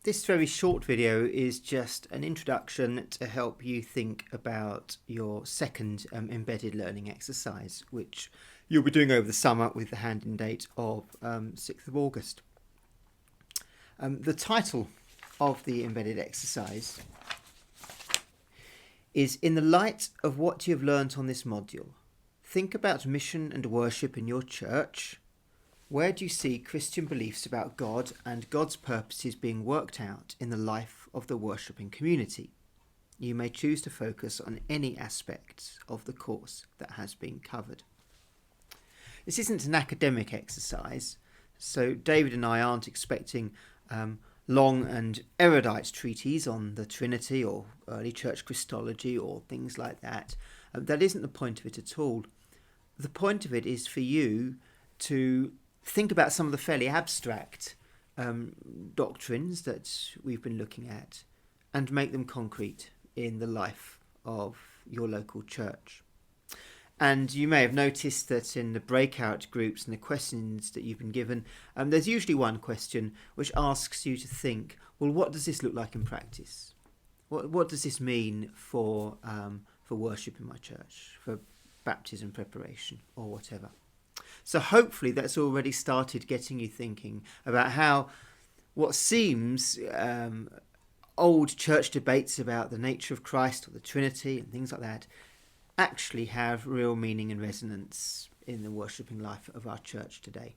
This very short video is just an introduction to help you think about your second embedded learning exercise, which you'll be doing over the summer with the hand-in date of 6th of August. The title of the embedded exercise is "In the light of what you have learnt on this module, think about mission and worship in your church. Where do you see Christian beliefs about God and God's purposes being worked out in the life of the worshipping community?" You may choose to focus on any aspects of the course that has been covered. This isn't an academic exercise, so David and I aren't expecting long and erudite treatises on the Trinity or early church Christology or things like that. That isn't the point of it at all. The point of it is for you to think about some of the fairly abstract doctrines that we've been looking at and make them concrete in the life of your local church. And you may have noticed that in the breakout groups and the questions that you've been given, there's usually one question which asks you to think, well, what does this look like in practice? What does this mean for worship in my church, for baptism preparation or whatever? So hopefully that's already started getting you thinking about how what seems old church debates about the nature of Christ or the Trinity and things like that actually have real meaning and resonance in the worshipping life of our church today.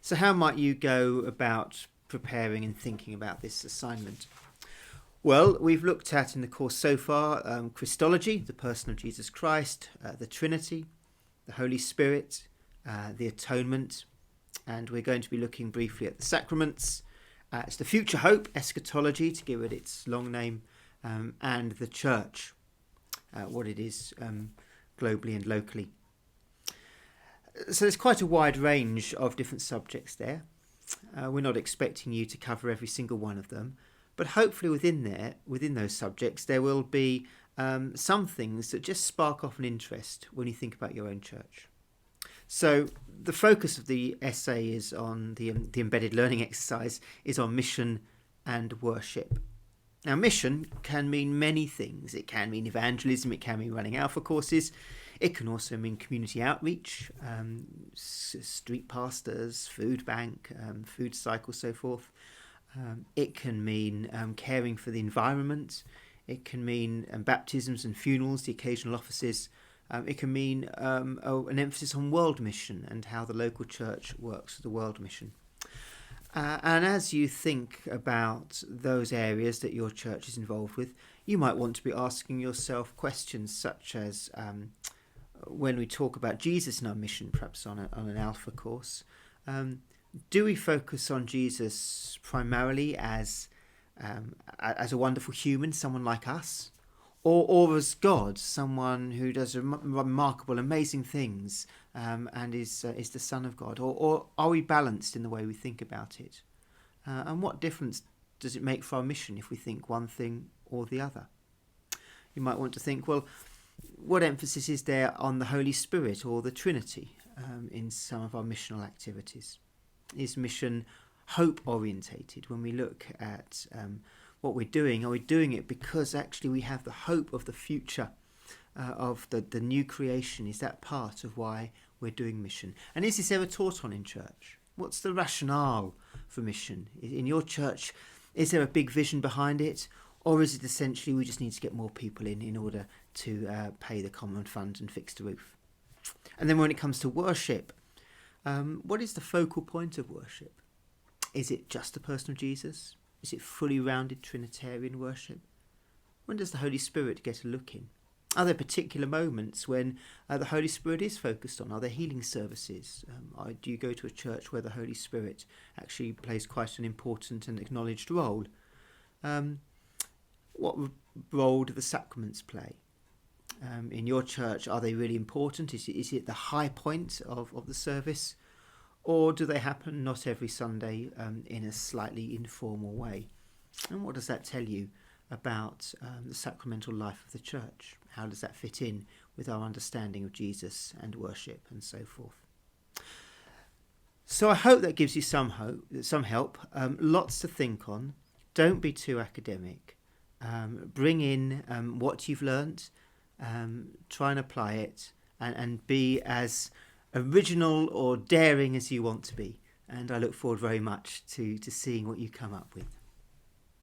So how might you go about preparing and thinking about this assignment? Well, we've looked at in the course so far Christology, the person of Jesus Christ, the Trinity, the Holy Spirit, the atonement, and we're going to be looking briefly at the sacraments. It's the future hope, eschatology, to give it its long name, and the church, what it is globally and locally. So there's quite a wide range of different subjects there. We're not expecting you to cover every single one of them, but hopefully within those subjects, there will be some things that just spark off an interest when you think about your own church. So the focus of the essay is on the embedded learning exercise is on mission and worship. Now, mission can mean many things. It can mean evangelism, it can mean running alpha courses, it can also mean community outreach, street pastors, food bank, food cycle, so forth. It can mean caring for the environment. It can mean baptisms and funerals, the occasional offices. It can mean an emphasis on world mission and how the local church works with the world mission. And as you think about those areas that your church is involved with, you might want to be asking yourself questions such as, when we talk about Jesus in our mission, perhaps on an alpha course, do we focus on Jesus primarily as a wonderful human, someone like us, or as God, someone who does remarkable, amazing things and is the Son of God? Or are we balanced in the way we think about it? And what difference does it make for our mission if we think one thing or the other? You might want to think, well, what emphasis is there on the Holy Spirit or the Trinity in some of our missional activities? Is mission hope orientated when we look at what we're doing? Are we doing it because actually we have the hope of the future, of the new creation? Is that part of why we're doing mission? And is this ever taught on in church? What's the rationale for mission? In your church, is there a big vision behind it? Or is it essentially we just need to get more people in order to pay the common fund and fix the roof? And then when it comes to worship, what is the focal point of worship? Is it just the person of Jesus? Is it fully rounded Trinitarian worship? When does the Holy Spirit get a look in? Are there particular moments when the Holy Spirit is focused on? Are there healing services? Do you go to a church where the Holy Spirit actually plays quite an important and acknowledged role? What role do the sacraments play? In your church, are they really important? Is it the high point of the service? Or do they happen not every Sunday in a slightly informal way? And what does that tell you about the sacramental life of the church? How does that fit in with our understanding of Jesus and worship and so forth? So I hope that gives you some help, lots to think on. Don't be too academic. Bring in what you've learnt, try and apply it, and be as original or daring as you want to be. And I look forward very much to seeing what you come up with.